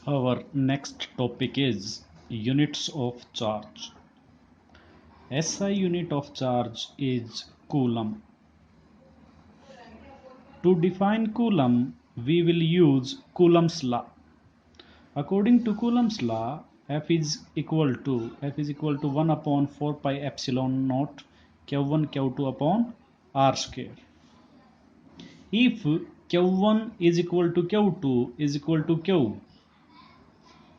Our next topic is units of charge. SI unit of charge is coulomb. To define coulomb, we will use Coulomb's law. According to Coulomb's law, F is equal to 1 upon 4 pi epsilon naught Q1 Q2 upon R square. If Q1 is equal to Q2 is equal to Q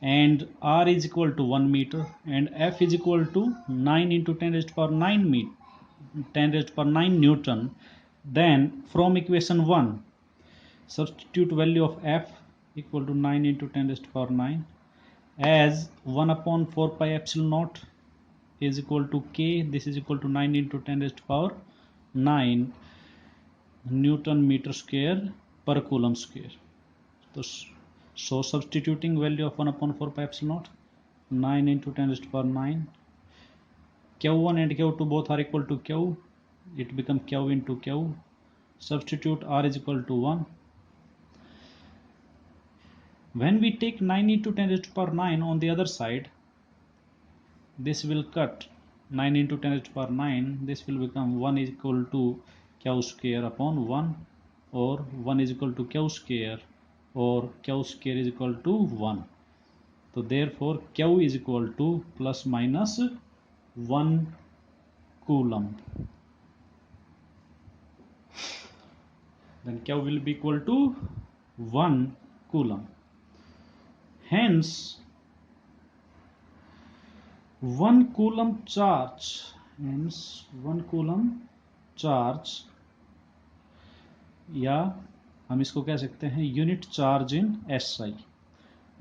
and R is equal to 1 meter and F is equal to 9 into 10 raised to power 10 raised to power 9 Newton, then from equation 1 substitute value of F equal to 9 into 10 raised to power 9 as 1 upon 4 pi epsilon naught is equal to K. This is equal to 9 into 10 raised to power 9 Newton meter square per coulomb square. So substituting value of 1 upon 4 pi epsilon naught 9 into 10 raised to power 9. Q1 and Q2 both are equal to Q. It becomes Q into Q. Substitute R is equal to 1. When we take 9 into 10 raised to power 9 on the other side, this will cut 9 into 10 raised to power 9. This will become 1 is equal to Q square upon 1, or 1 is equal to Q square, or Q square is equal to 1. So therefore Q is equal to plus minus 1 coulomb. Then Q will be equal to 1 coulomb. Hence 1 coulomb charge, या हम इसको कह सकते हैं unit charge in SI.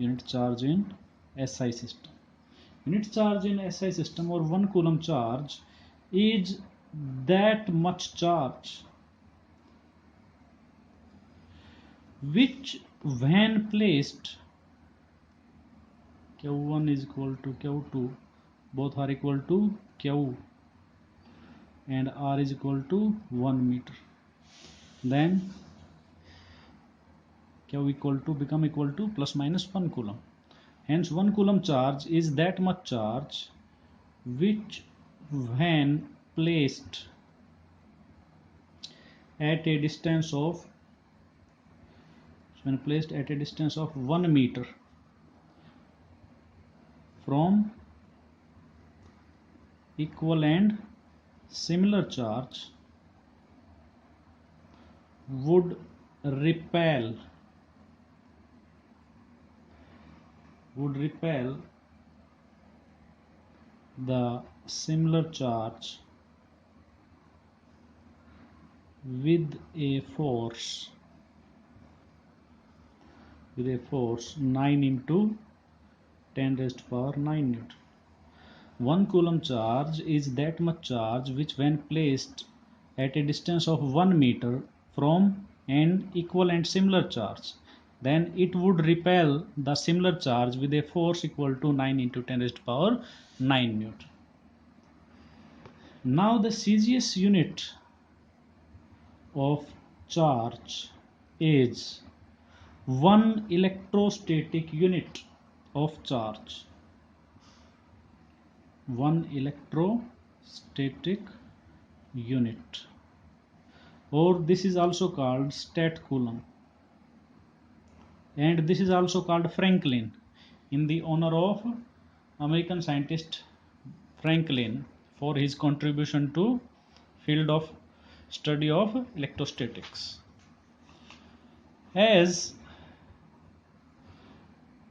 Unit charge in SI system. Unit charge in SI system or 1 coulomb charge is that much charge which when placed, Q1 is equal to Q2, both are equal to Q and R is equal to 1 meter, then Q become equal to plus minus 1 coulomb. Hence 1 coulomb charge is that much charge which when placed at a distance of 1 meter from equal and similar charge would repel the similar charge with a force 9 into 10 raised to power 9 Newton. 1 coulomb charge is that much charge which when placed at a distance of 1 meter from an equal and similar charge, then it would repel the similar charge with a force equal to 9 into 10 raised to power 9 Newton. Now the CGS unit of charge is 1 electrostatic unit of charge. 1 electrostatic unit, or this is also called stat coulomb, and this is also called Franklin in the honor of American scientist Franklin for his contribution to field of study of electrostatics. As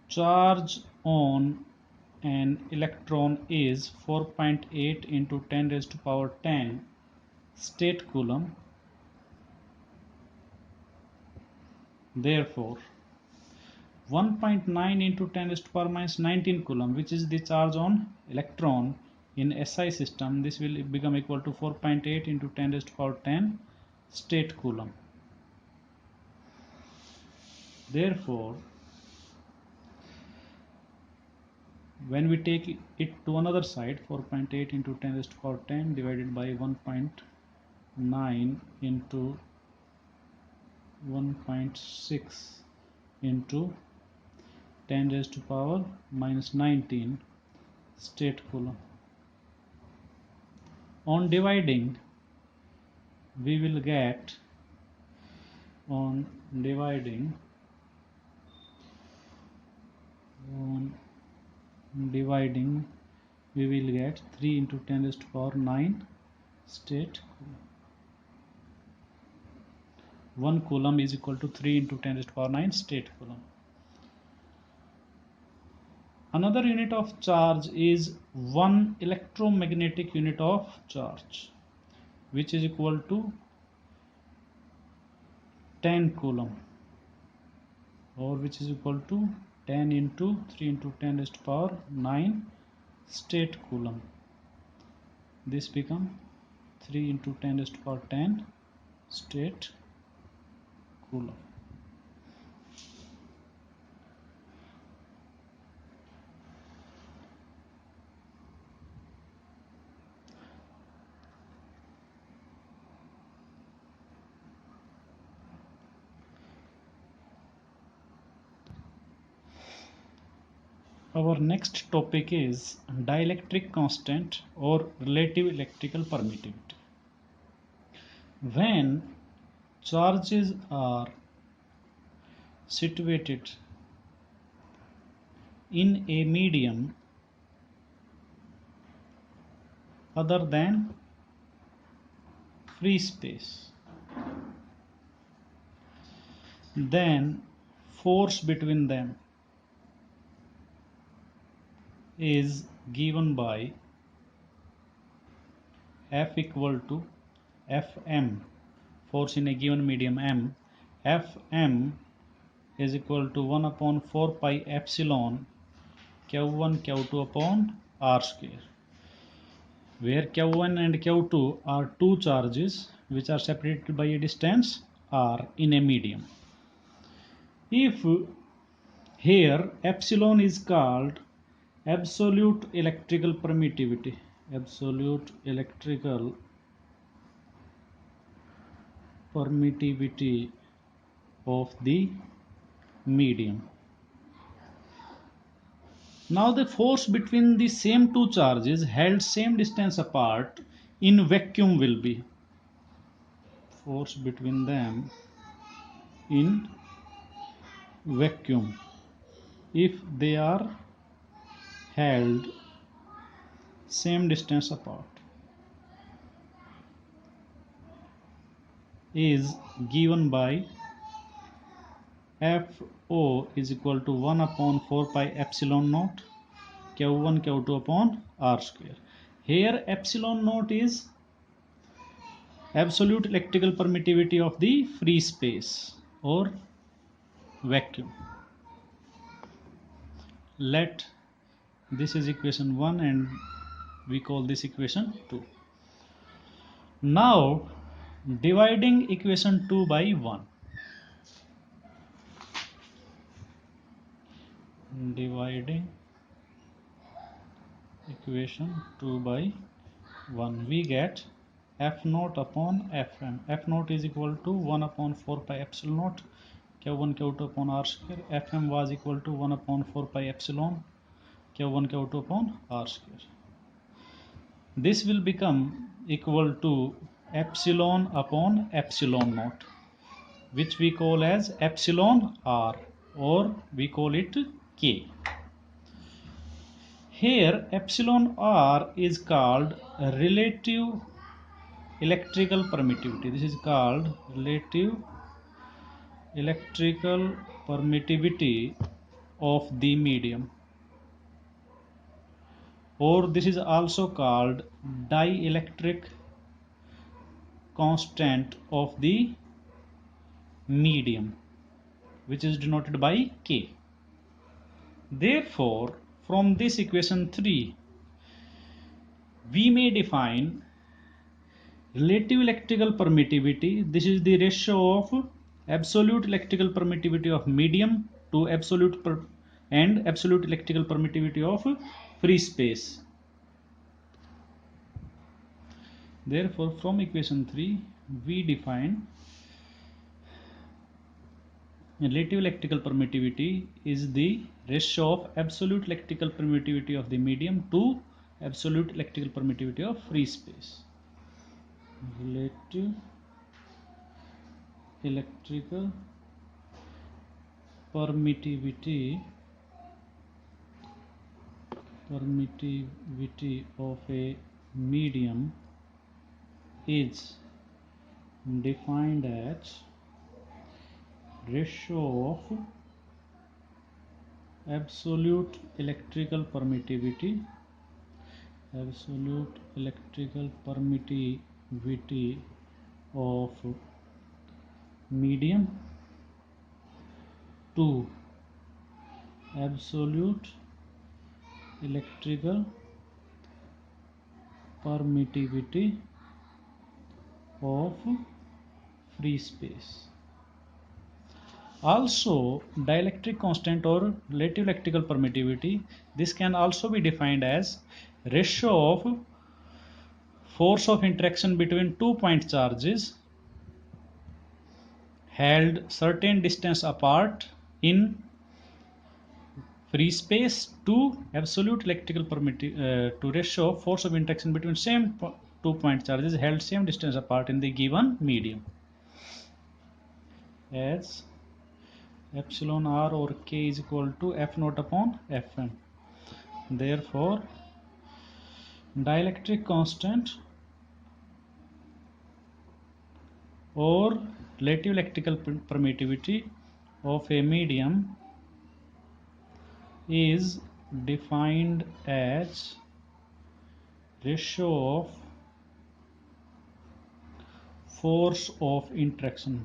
charge on an electron is 4.8 into 10 raised to power 10 state coulomb, therefore 1.9 into 10 raised to power minus 19 coulomb, which is the charge on electron in SI system, this will become equal to 4.8 into 10 raised to power 10 state coulomb. Therefore when we take it to another side, 4.8 into 10 raised to power 10 divided by 1.9 into 1.6 into 10 raised to power minus 19 state coulomb. On dividing, we will get on dividing we will get 3 into 10 raised to power 9 state coulomb. 1 coulomb is equal to 3 into 10 raised to power 9 state coulomb. Another unit of charge is 1 electromagnetic unit of charge, which is equal to 10 coulomb, or which is equal to 10 into 3 into 10 raised to power 9 state coulomb. This become 3 into 10 raised to power 10 state coulomb. Our next topic is dielectric constant or relative electrical permittivity. When charges are situated in a medium other than free space, then force between them is given by F equal to Fm, force in a given medium M. Fm is equal to 1 upon 4 pi epsilon Q1 Q2 upon R square, where Q1 and Q2 are two charges which are separated by a distance R in a medium. If here epsilon is called absolute electrical permittivity, absolute electrical permittivity of the medium. Now the force between the same two charges held same distance apart in vacuum will be force between them in vacuum if they are held same distance apart is given by FO is equal to 1 upon 4 pi epsilon naught Q1 Q2 upon R square. Here epsilon naught is absolute electrical permittivity of the free space or vacuum. Let this is equation 1 and we call this equation 2. Now dividing equation 2 by 1, dividing equation 2 by 1, we get F naught upon Fm. F naught is equal to 1 upon 4 pi epsilon naught Q1 Q2 upon R square. Fm was equal to 1 upon 4 pi epsilon Q1 Q2 upon R square. This will become equal to epsilon upon epsilon naught, which we call as epsilon R, or we call it K. Here epsilon R is called relative electrical permittivity. This is called relative electrical permittivity of the medium, or this is also called dielectric constant of the medium, which is denoted by K. Therefore from this equation 3 we may define relative electrical permittivity. This is the ratio of absolute electrical permittivity of medium to absolute electrical permittivity of free space. Therefore from equation 3 we define Relative electrical permittivity is the ratio of absolute electrical permittivity of the medium to absolute electrical permittivity of free space. Relative electrical permittivity of a medium is defined as ratio of absolute electrical permittivity of medium to absolute electrical permittivity of free space. Also, dielectric constant or relative electrical permittivity, this can also be defined as ratio of force of interaction between 2 point charges held certain distance apart in free space to absolute electrical to ratio of force of interaction between same 2 point charges held same distance apart in the given medium, as epsilon r or k is equal to f naught upon fm. Therefore, dielectric constant or relative electrical permittivity of a medium is defined as ratio of force of interaction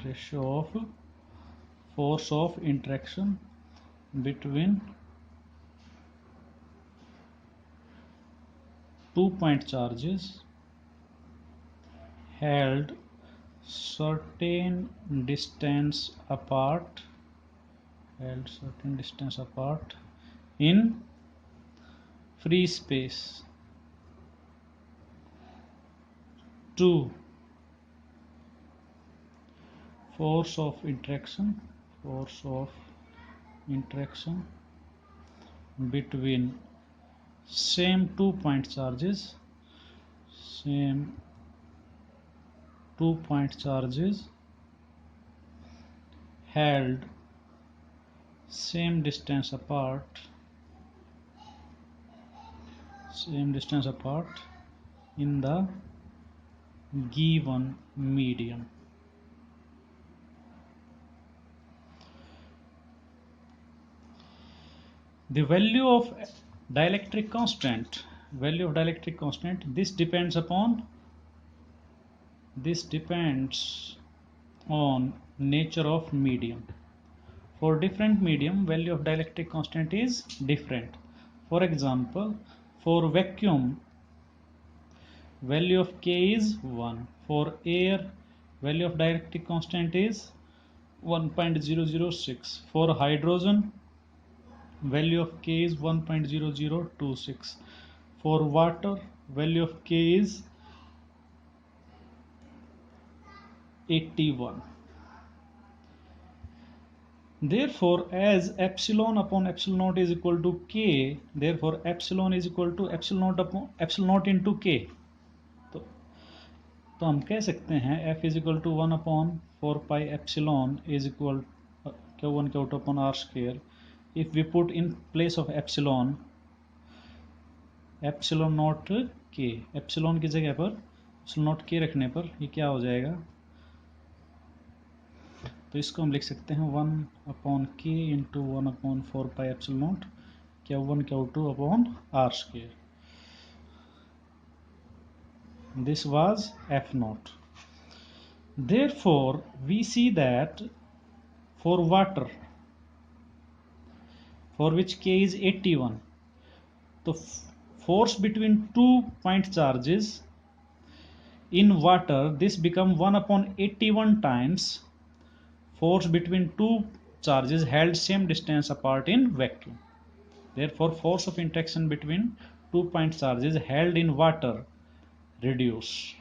between 2 point charges held certain distance apart in free space to force of interaction between same 2 point charges held same distance apart in the given medium. The value of dielectric constant, this depends on nature of medium. For different medium, value of dielectric constant is different. For example, for vacuum, value of K is 1. For air, value of dielectric constant is 1.006. For hydrogen, value of K is 1.0026. For water, value of K is 81. Therefore, as epsilon upon epsilon naught is equal to K, therefore epsilon is equal to epsilon naught into K. तो हम कह सकते हैं F is equal to 1 upon 4 pi epsilon is equal Q1 Q2 upon R square. If we put in place of epsilon naught K, epsilon की जगह पर epsilon naught K रखने पर ये क्या हो जाएगा, तो इसको हम लिख सकते हैं 1 upon K into 1 upon 4 pi epsilon naught Q1 Q2 upon R square. This was F naught. Therefore, we see that for water, for which K is 81, the force between 2 point charges in water, this become 1 upon 81 times force between 2 charges held same distance apart in vacuum. Therefore, force of interaction between 2 point charges held in water reduce.